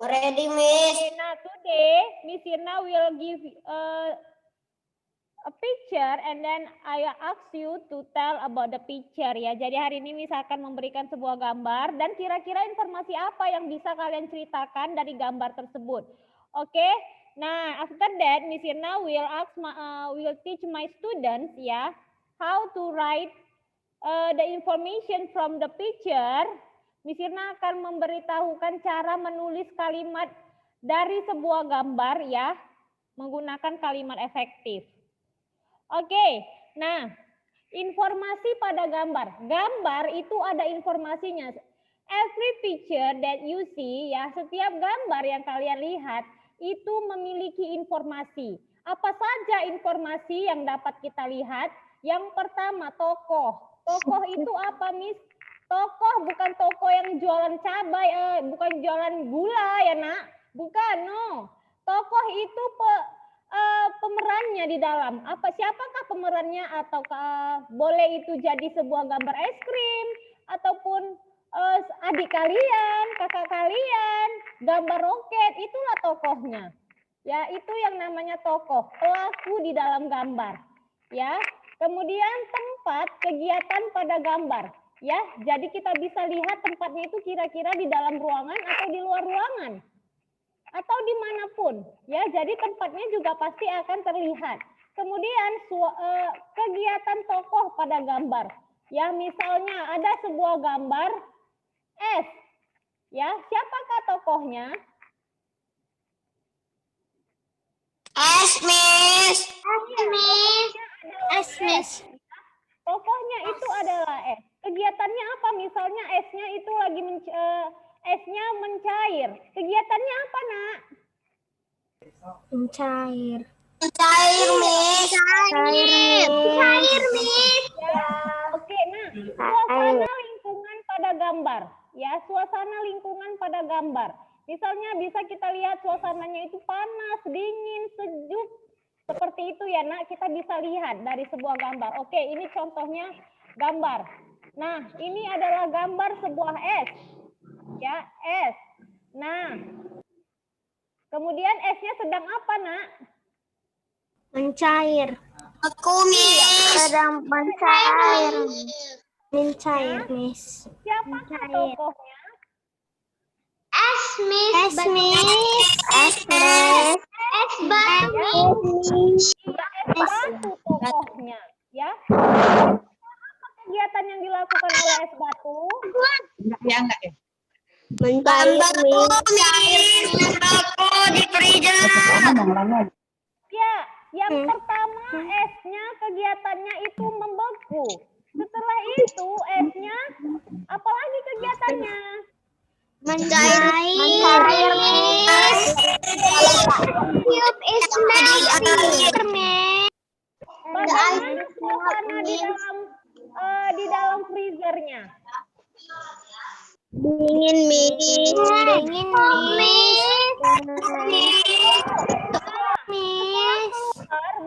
Ready, Miss. Okay, now today, Miss Irna will give a picture and then I ask you to tell about the picture ya. Jadi hari ini Miss akan memberikan sebuah gambar dan kira-kira informasi apa yang bisa kalian ceritakan dari gambar tersebut. Oke. Nah, after that Miss Irna will teach my students ya how to write the information from the picture. Miss Irna akan memberitahukan cara menulis kalimat dari sebuah gambar ya, menggunakan kalimat efektif. Oke, nah informasi pada gambar. Gambar itu ada informasinya. Every picture that you see ya, setiap gambar yang kalian lihat itu memiliki informasi. Apa saja informasi yang dapat kita lihat? Yang pertama tokoh. Tokoh itu apa, Miss? Tokoh bukan tokoh yang jualan cabai, bukan jualan gula ya nak, bukan, no. Tokoh itu pemerannya di dalam. Siapakah pemerannya? Ataukah boleh itu jadi sebuah gambar es krim ataupun adik kalian, kakak kalian, gambar roket, itulah tokohnya. Ya, itu yang namanya tokoh, pelaku di dalam gambar. Ya. Kemudian tempat kegiatan pada gambar. Ya, jadi kita bisa lihat tempatnya itu kira-kira di dalam ruangan atau di luar ruangan atau dimanapun. Ya, jadi tempatnya juga pasti akan terlihat. Kemudian kegiatan tokoh pada gambar. Ya, misalnya ada sebuah gambar es. Ya, siapakah tokohnya? Es, Miss. Es, Miss. Tokohnya itu adalah es. Kegiatannya apa? Misalnya esnya itu lagi esnya mencair. Kegiatannya apa, nak? Mencair. Mencair, Miss. Mencair, Miss. Ya. Oke, nah, suasana lingkungan pada gambar. Ya, suasana lingkungan pada gambar. Misalnya bisa kita lihat suasananya itu panas, dingin, sejuk. Seperti itu ya, nak, kita bisa lihat dari sebuah gambar. Oke, ini contohnya gambar. Nah, ini adalah gambar sebuah es. Ya, es. Nah, kemudian esnya sedang apa, nak? Mencair. Aku, Miss. Sedang mencair. Mencair, Miss. Siapakah tokohnya? Es, Miss. Es, Miss. Es, Miss. Es batu. Iya, es batu tokohnya. Ya. Apa kegiatan yang dilakukan oleh es batu? Enggak ya. Mencair, Miss. Aku di freezer. Ya, yang pertama esnya kegiatannya itu membeku. Setelah itu esnya apalagi kegiatannya? Mencair, Miss. Cube is melting, Miss. Bagaimana suasana di dalam freezernya? Dingin, Miss. Dingin, Miss.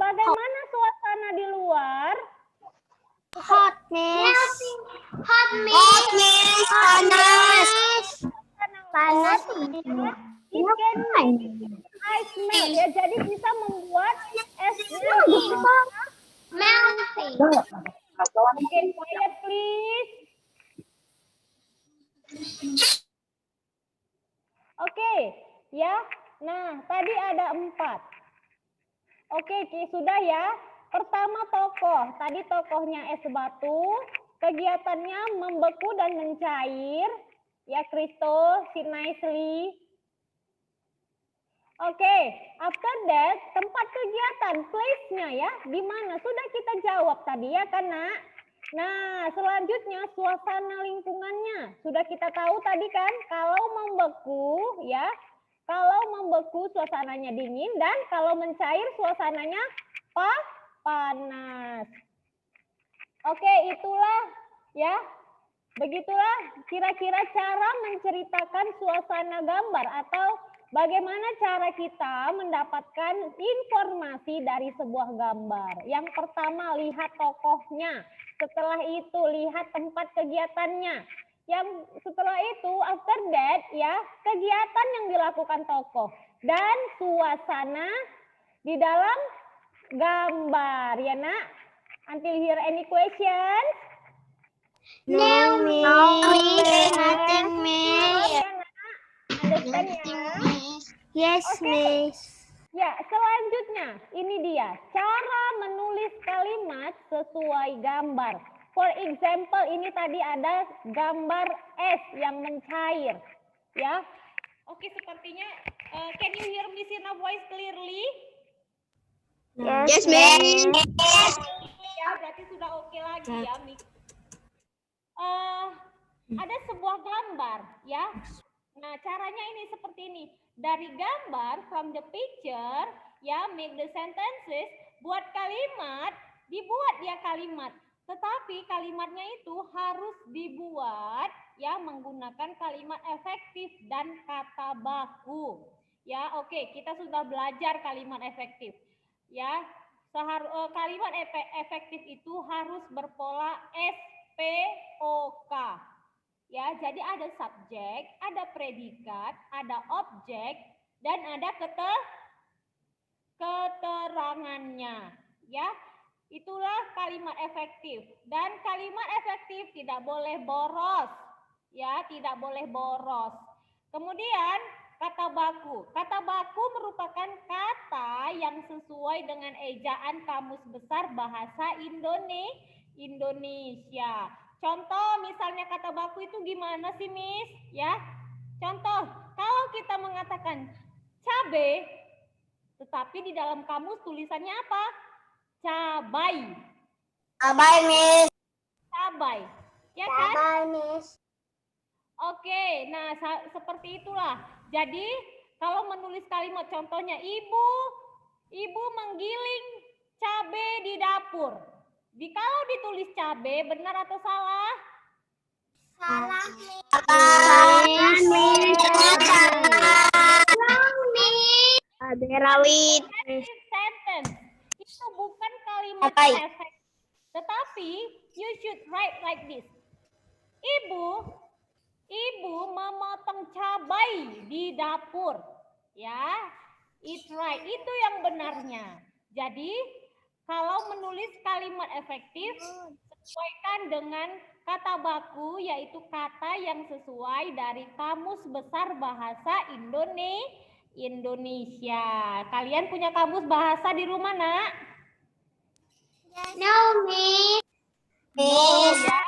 Bagaimana suasana di luar? Hot, Miss. Hot, Hot, Miss. Panas. Panas. It can ice melt ya, jadi bisa membuat esnya Melting. Oke, quiet please. Oke, ya. Nah, tadi ada 4. Oke, sudah ya. Pertama tokoh. Tadi tokohnya es batu. Kegiatannya membeku dan mencair. Ya, Kristo, sit nicely. Oke, after that, tempat kegiatan, place-nya ya, di mana? Sudah kita jawab tadi ya kan, nak? Nah, selanjutnya suasana lingkungannya. Sudah kita tahu tadi kan, kalau membeku ya, kalau membeku suasananya dingin dan kalau mencair suasananya panas. Oke, itulah ya. Begitulah kira-kira cara menceritakan suasana gambar atau bagaimana cara kita mendapatkan informasi dari sebuah gambar. Yang pertama, lihat tokohnya. Setelah itu, lihat tempat kegiatannya. Yang setelah itu, after that, ya, kegiatan yang dilakukan tokoh dan suasana di dalam gambar, ya nak. Until here, any questions? No, Miss. Nothing, Miss. Ya, nak. Understand ya? Yes, Oke. Miss. Ya, selanjutnya ini dia cara menulis kalimat sesuai gambar. For example, ini tadi ada gambar es yang mencair, ya. Oke, sepertinya can you hear Miss Ina voice clearly? Yes, Miss. Ya, berarti sudah oke lagi ya, Mik. Ada sebuah gambar, ya. Nah, caranya ini seperti ini. Dari gambar, from the picture, ya, make the sentences, buat kalimat, dibuat dia kalimat. Tetapi kalimatnya itu harus dibuat, ya, menggunakan kalimat efektif dan kata baku. Ya, oke, kita sudah belajar kalimat efektif. Ya, kalimat efektif itu harus berpola SPOK. Ya, jadi ada subjek, ada predikat, ada objek, dan ada keterangannya. Ya, itulah kalimat efektif. Dan kalimat efektif tidak boleh boros. Ya, tidak boleh boros. Kemudian kata baku. Kata baku merupakan kata yang sesuai dengan ejaan Kamus Besar Bahasa Indonesia. Contoh misalnya kata baku itu gimana sih, Miss? Ya, contoh kalau kita mengatakan cabe, tetapi di dalam kamus tulisannya apa? Cabai. Cabai, Miss. Cabai. Ya kan? Bye, Miss. Oke, nah seperti itulah. Jadi kalau menulis kalimat contohnya ibu menggiling cabai di dapur. Kalau ditulis cabai benar atau salah? Salah, Miss. Miss. Cabai rawit. Sentence. Itu bukan kalimat Cabai. efek. Tetapi you should write like this. Ibu memotong cabai di dapur. Ya, it's right. Itu yang benarnya. Jadi, kalau menulis kalimat efektif, sesuaikan dengan kata baku, yaitu kata yang sesuai dari Kamus Besar Bahasa Indonesia. Kalian punya kamus bahasa di rumah, nak? No, Miss. Miss. Ya.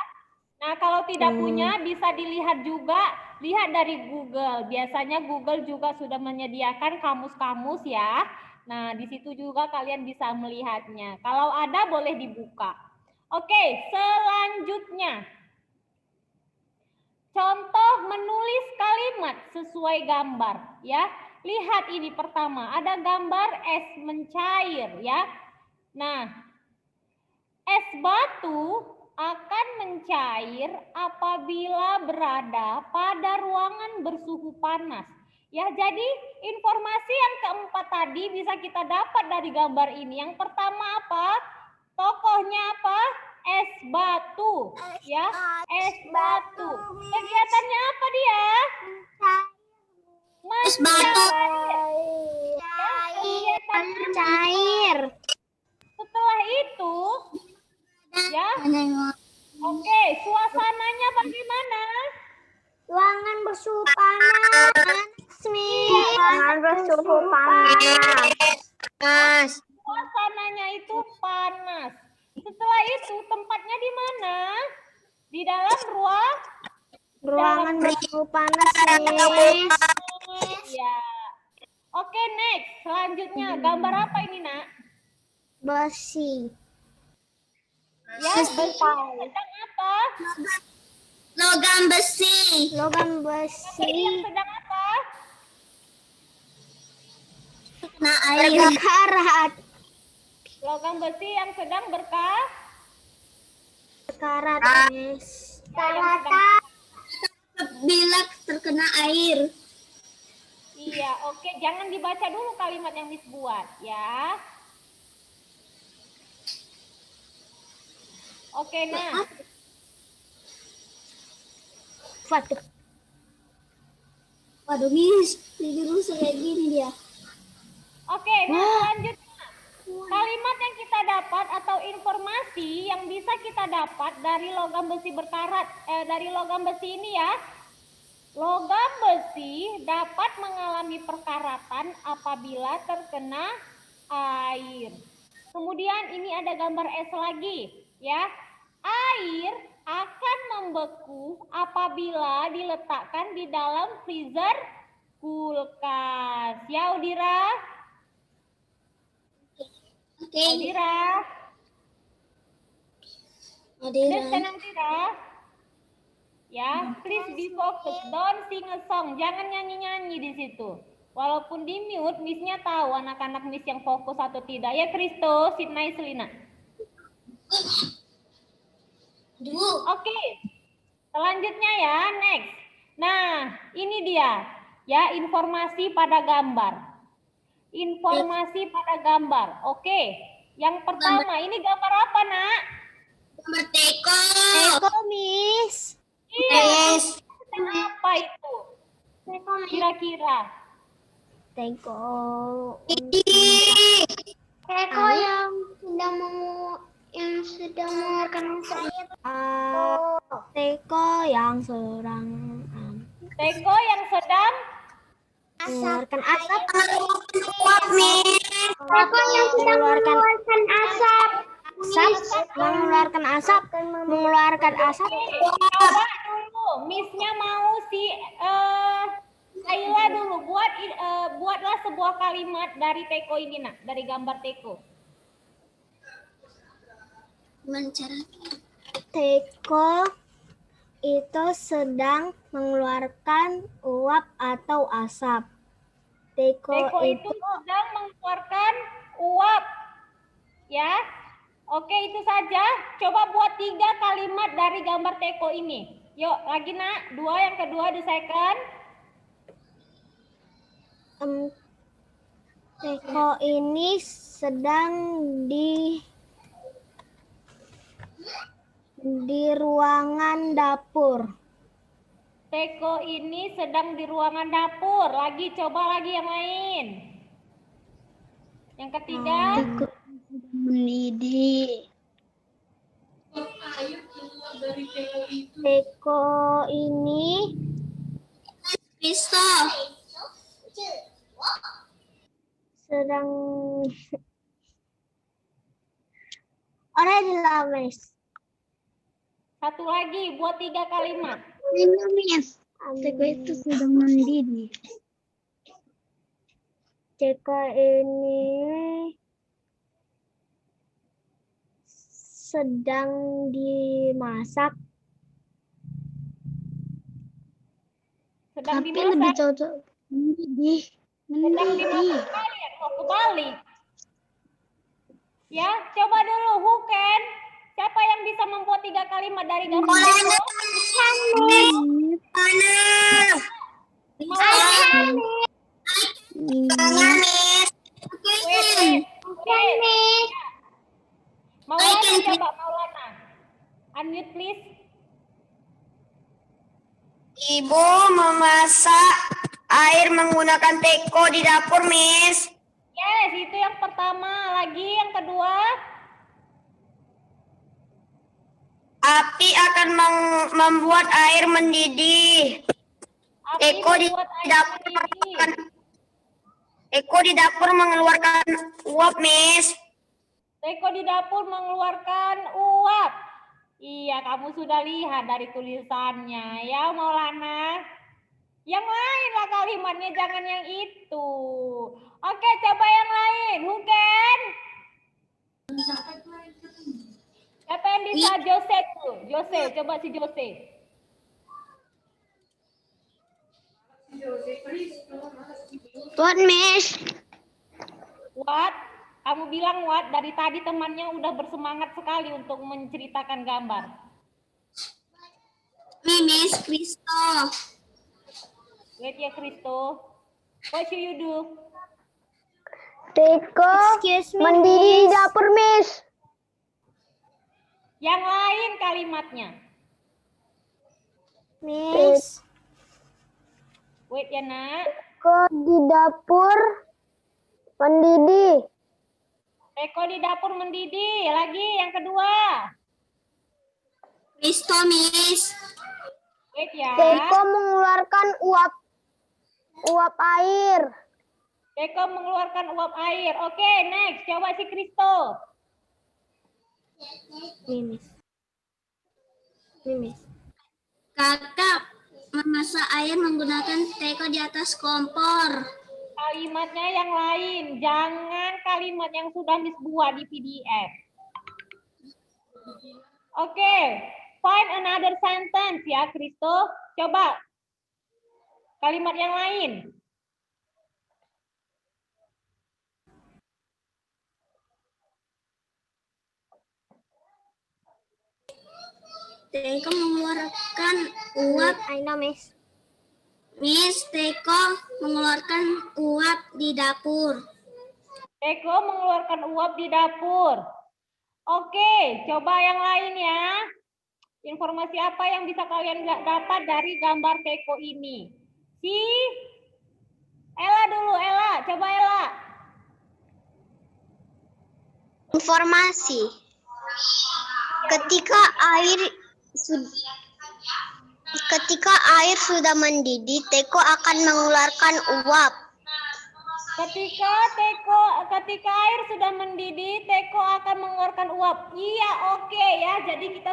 Nah, kalau tidak punya bisa dilihat juga, lihat dari Google. Biasanya Google juga sudah menyediakan kamus-kamus ya. Nah, di situ juga kalian bisa melihatnya. Kalau ada boleh dibuka. Oke, selanjutnya. Contoh menulis kalimat sesuai gambar ya. Lihat ini pertama, ada gambar es mencair ya. Nah, es batu akan mencair apabila berada pada ruangan bersuhu panas. Ya, jadi informasi yang keempat tadi bisa kita dapat dari gambar ini. Yang pertama apa? Tokohnya apa? Es batu. Ya, es batu. Kegiatannya apa dia? Es batu. Cair. Setelah itu, ya, oke, suasananya bagaimana? Ruangan bersuhu panas, Miss. Ruangan bersuhu panas. Suasananya itu panas. Setelah itu tempatnya di mana? Di dalam Ruangan bersuhu panas, Miss. Ya. Oke, next. Selanjutnya gambar apa ini, nak? Besi. Ya, besi sedang apa? Logam besi. Logam Besi yang besi. sedang apa? Kena air. Berkarat. Logam besi yang sedang Berkarat, Miss. Bila terkena air. Iya, oke. Jangan dibaca dulu kalimat yang Miss buat, ya. Oke, nah. Waduh. Waduh, Miss. Jadi rusak kayak gini dia. Oke, nah selanjutnya. Kalimat yang kita dapat atau informasi yang bisa kita dapat dari logam besi berkarat, dari logam besi ini ya. Logam besi dapat mengalami perkaratan apabila terkena air. Kemudian ini ada gambar es lagi, ya. Air akan membeku apabila diletakkan di dalam freezer kulkas. Ya, Udira? Oke. Udira? Understand, Udira? Ya, please be focused. Don't sing a song. Jangan nyanyi-nyanyi di situ. Walaupun di mute, Miss-nya tahu anak-anak Miss yang fokus atau tidak. Ya, Kristo, sit nicely, nak. Oke. Selanjutnya ya, next. Nah, ini dia. Ya, informasi pada gambar. Informasi pada gambar. Oke. Yang pertama, ini gambar apa, nak? Gambar teko. Teko, Miss. Iya. Apa itu? Kira-kira. Teko. Teko yang sedang mengeluarkan air. Teko yang sedang Teko yang sedang mengeluarkan asap. Uap, Miss. Teko yang sedang mengeluarkan asap. Mengeluarkan asap. Mengeluarkan asap. coba dulu. Miss-nya mau si Ayla dulu buatlah sebuah kalimat dari teko ini, nak, dari gambar teko. Gimana caranya? Teko itu sedang mengeluarkan uap atau asap. Teko itu sedang mengeluarkan uap. Ya. Oke, itu saja. Coba buat 3 kalimat dari gambar teko ini. Yuk, lagi, nak. 2, yang kedua, the second. Teko ini sedang di ruangan dapur. Teko ini sedang di ruangan dapur. Lagi, coba lagi yang lain. Yang ketiga. Mendidih. Teko ini Kristo. sedang orang Miss. Satu lagi, buat 3 kalimat. Miss. Teko itu sedang mendidih. Teko ini sedang dimasak. Sedang dimasak. cocok mendidih. Sedang dimasak kalian. Oh, kebalik. Ya, coba dulu. Who can? Siapa yang bisa membuat 3 kalimat dari gambar teko? Wait. Maulana, coba Maulana. Unmute please. Ibu memasak air menggunakan teko di dapur, Miss. Yes, itu yang pertama. Lagi yang kedua. Api akan membuat air mendidih. Api Teko di membuat air dapur mendidih. Teko di dapur mengeluarkan uap, Miss. Teko di dapur mengeluarkan uap. Iya, kamu sudah lihat dari tulisannya. Ya, Maulana. Yang lain lah kalimatnya, jangan yang itu. Oke, coba yang lain. Who can? Siapa yang bisa? Jose tuh. Jose, coba si Jose. What, Miss? What? Kamu bilang what? Dari tadi temannya udah bersemangat sekali untuk menceritakan gambar. Miss Kristo. Wait ya, Kristo. What should you do? Teko mendidih di dapur, Miss. Yang lain kalimatnya. Miss. Wait ya, Nak. Teko di dapur mendidih. Teko di dapur mendidih. Lagi yang kedua. Kristo, Miss. Wait ya. Teko mengeluarkan uap air. Teko mengeluarkan uap air. Oke, next. Coba si Kristo. Miss. Miss. Kakak memasak air menggunakan teko di atas kompor. Kalimatnya yang lain. Jangan kalimat yang sudah Miss buat di PDF. Oke. Find another sentence ya, Kristo. Coba. Kalimat yang lain. Teko mengeluarkan uap. I know, Miss. Miss, Teko mengeluarkan uap di dapur. Teko mengeluarkan uap di dapur. Oke, coba yang lain ya. Informasi apa yang bisa kalian dapat dari gambar Teko ini? Si Ella dulu, Ella. Coba Ella. Informasi. Ketika air sudah mendidih, Teko akan mengeluarkan uap. Ketika air sudah mendidih, Teko akan mengeluarkan uap. Iya, oke ya. Jadi kita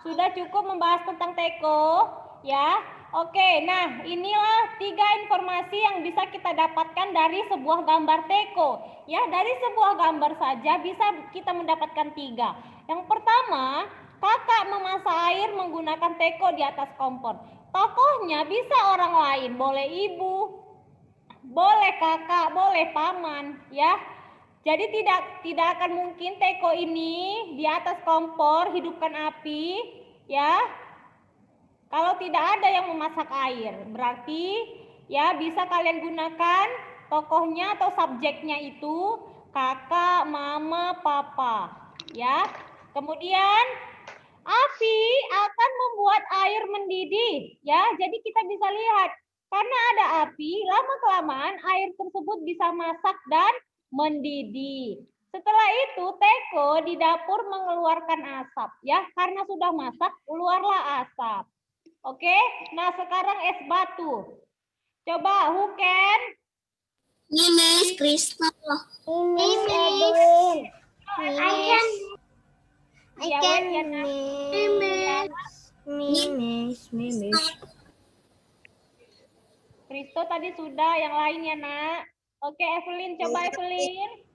sudah cukup membahas tentang Teko, ya. Oke, nah inilah 3 informasi yang bisa kita dapatkan dari sebuah gambar Teko. Ya, dari sebuah gambar saja bisa kita mendapatkan 3. Yang pertama, kakak memasak air menggunakan Teko di atas kompor. Tokohnya bisa orang lain, boleh ibu, boleh kakak, boleh paman, ya. Jadi tidak akan mungkin Teko ini di atas kompor hidupkan api, ya. Kalau tidak ada yang memasak air, berarti ya bisa kalian gunakan tokohnya atau subjeknya itu kakak, mama, papa, ya. Kemudian api akan membuat air mendidih, ya. Jadi kita bisa lihat karena ada api, lama-kelamaan air tersebut bisa masak dan mendidih. Setelah itu Teko di dapur mengeluarkan asap, ya. Karena sudah masak, keluarlah asap. Oke, nah sekarang es batu. Coba, who can? Ini Miss, Kristo. Miss Edwin. I Ya, can wait ya, Nak. Miss. Kristo tadi sudah, yang lain ya, Nak. Oke, Evelyn, coba Evelyn.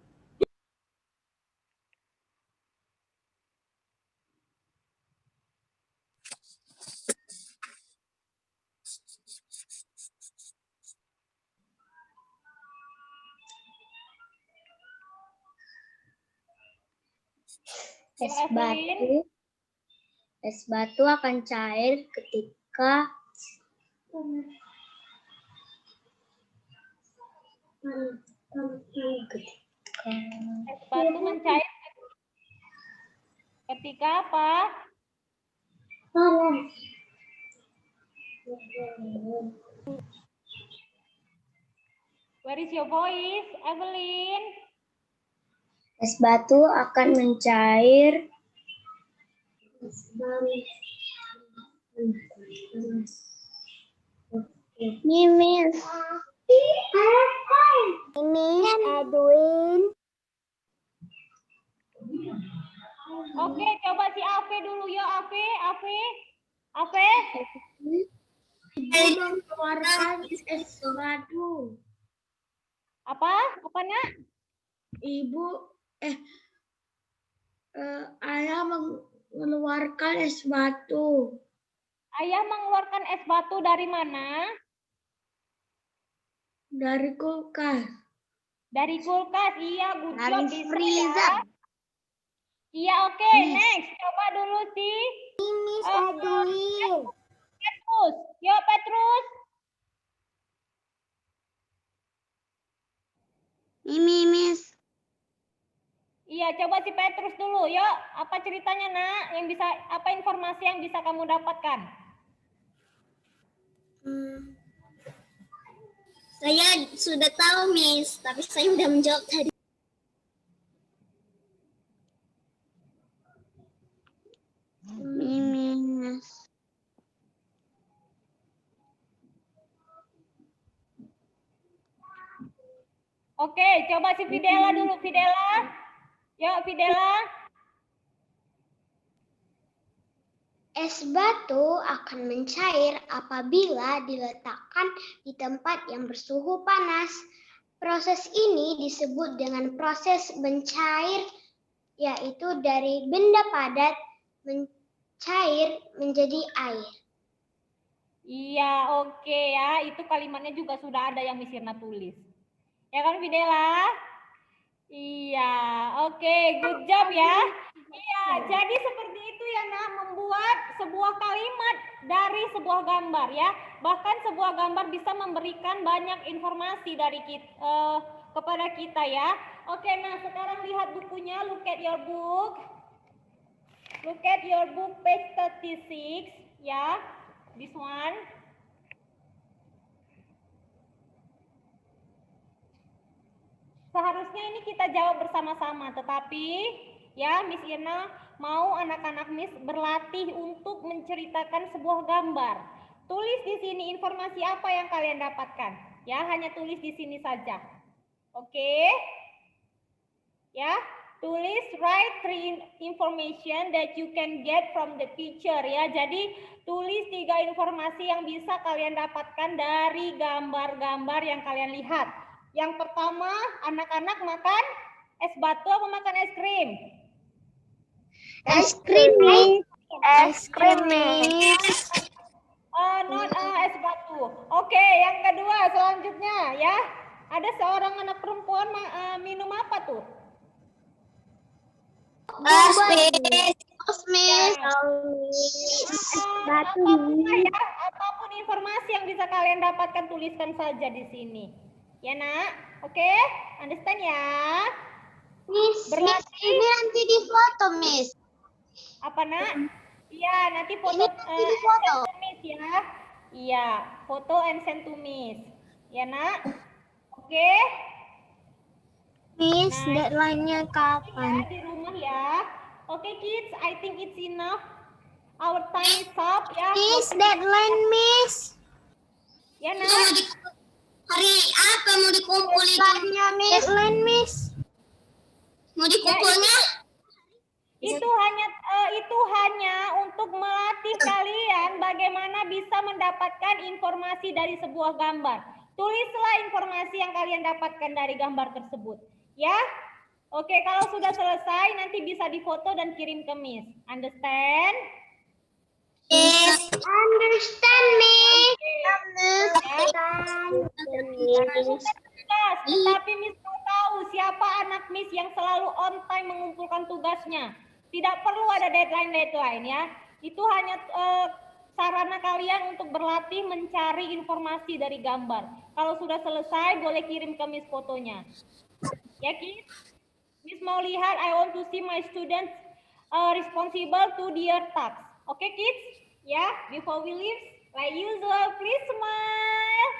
Es Evelyn. batu akan cair ketika Es batu mencair ketika apa? Where is your voice, Evelyn? es batu akan mencair Miss Edwin. Oke, coba si Ave dulu ya, Ave. Mengeluarkan es batu. Apa? Apa, Nak? Ayah mengeluarkan es batu Ayah mengeluarkan es batu dari mana? dari kulkas. Dari kulkas. Iya, good Dari job, bisa freezer. ya. Iya, oke. Miss. Next, coba dulu si Miss Edwin. Petrus. Yo, Petrus. Miss. Iya, coba si Petrus dulu. Yuk, apa ceritanya, Nak? Apa informasi yang bisa kamu dapatkan? Saya sudah tahu, Miss, tapi saya sudah menjawab tadi. Miss. Oke, coba si Fidela dulu, Fidela. Yuk, Fidela. Es batu akan mencair apabila diletakkan di tempat yang bersuhu panas. Proses ini disebut dengan proses mencair, yaitu dari benda padat mencair menjadi air. Iya, oke ya. Itu kalimatnya juga sudah ada yang Miss Irna tulis. Ya kan, Fidela? Iya, oke, good job ya. Iya, jadi seperti itu ya, Nah, membuat sebuah kalimat dari sebuah gambar ya. Bahkan sebuah gambar bisa memberikan banyak informasi dari kepada kita ya. Oke, nah sekarang lihat bukunya, look at your book. Look at your book page 36 ya. This one. Seharusnya ini kita jawab bersama-sama, tetapi ya Miss Irna mau anak-anak Miss berlatih untuk menceritakan sebuah gambar. Tulis di sini informasi apa yang kalian dapatkan. Ya, hanya tulis di sini saja. Oke? Ya, tulis write three information that you can get from the picture ya. Jadi tulis 3 informasi yang bisa kalian dapatkan dari gambar-gambar yang kalian lihat. Yang pertama, anak-anak makan es batu apa makan es krim? Es krim, Miss. Es krim, Miss. Not es batu. Oke, yang kedua selanjutnya ya. Ada seorang anak perempuan minum apa tuh? Es, Miss. Apapun ya, apapun informasi yang bisa kalian dapatkan tuliskan saja di sini. Ya, Nak? Oke? Understand ya? Miss, Berlatih. ini nanti di foto, Miss. Apa, Nak? Iya, nanti foto, Ini nanti di foto. send to Miss ya. Iya, foto and send to Miss. Ya, Nak? Oke? Miss, Nah, deadline-nya kapan? Ya, di rumah ya. Oke, kids, I think it's enough. Our time is up ya. Miss, deadline, Miss. Ya, Nak? Hari apa mau dikumpul itu? Deadline-nya, Miss. Deadline, Miss. Mau dikumpulnya? Itu hanya untuk melatih kalian bagaimana bisa mendapatkan informasi dari sebuah gambar. Tulislah informasi yang kalian dapatkan dari gambar tersebut. Ya? Oke, kalau sudah selesai nanti bisa difoto dan kirim ke Miss. Understand? Yes. Understand, Miss. Tetapi Miss mau tahu siapa anak Miss yang selalu on time mengumpulkan tugasnya. Tidak perlu ada deadline ya. Itu hanya sarana kalian untuk berlatih mencari informasi dari gambar. Kalau sudah selesai boleh kirim ke Miss fotonya. Ya, kids? Miss mau lihat, I want to see my students responsible to their tasks. Okay, kids? Ya, before we leave, like usual, please smile.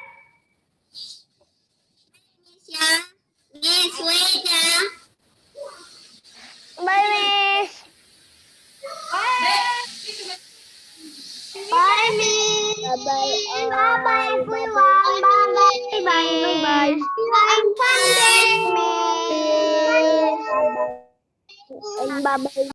Ya. Miss, wait ya. Bye, Miss. Bye. Bye, Miss. Bye-bye, everyone. Bye-bye. Bye-bye. I'm Sunday, Miss. Bye-bye.